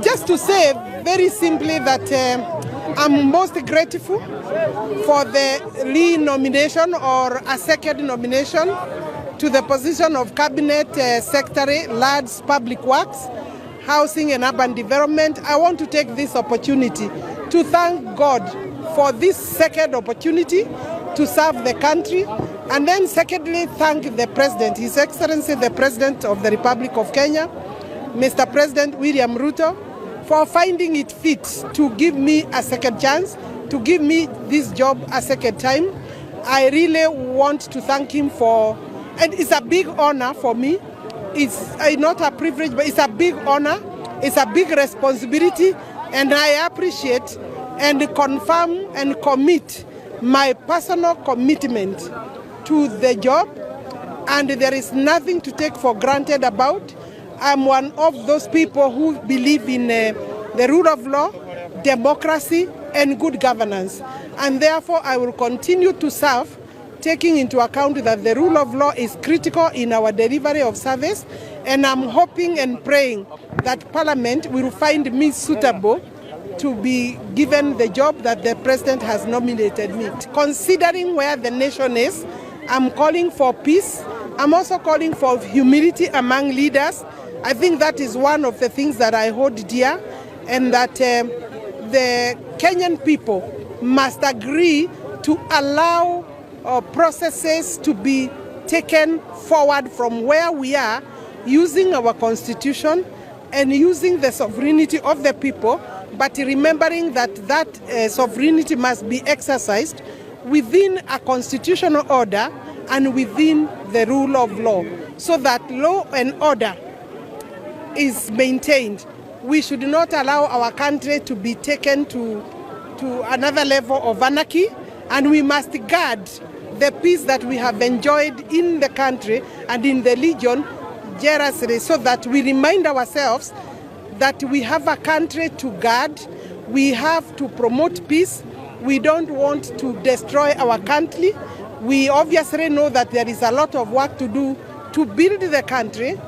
Just to say very simply that I'm most grateful for the re-nomination or a second nomination to the position of Cabinet Secretary, Lands, Public Works, Housing and Urban Development. I want to take this opportunity to thank God for this second opportunity to serve the country, and then secondly thank the President, His Excellency the President of the Republic of Kenya, Mr. President William Ruto, for finding it fit to give me a second chance, to give me this job a second time. I really want to thank him for, and it's a big honor for me. It's not a privilege, but it's a big honor. It's a big responsibility, and I appreciate and confirm and commit my personal commitment to the job, and there is nothing to take for granted about. I'm one of those people who believe in the rule of law, democracy, and good governance. And therefore, I will continue to serve, taking into account that the rule of law is critical in our delivery of service. And I'm hoping and praying that Parliament will find me suitable to be given the job that the President has nominated me. Considering where the nation is, I'm calling for peace. I'm also calling for humility among leaders. I think that is one of the things that I hold dear, and that the Kenyan people must agree to allow processes to be taken forward from where we are, using our constitution and using the sovereignty of the people, but remembering that that sovereignty must be exercised within a constitutional order and within the rule of law, so that law and order is maintained. We should not allow our country to be taken to another level of anarchy, and we must guard the peace that we have enjoyed in the country and in the region jealously, so that we remind ourselves that we have a country to guard. We have to promote peace. We don't want to destroy our country. We obviously know that there is a lot of work to do to build the country.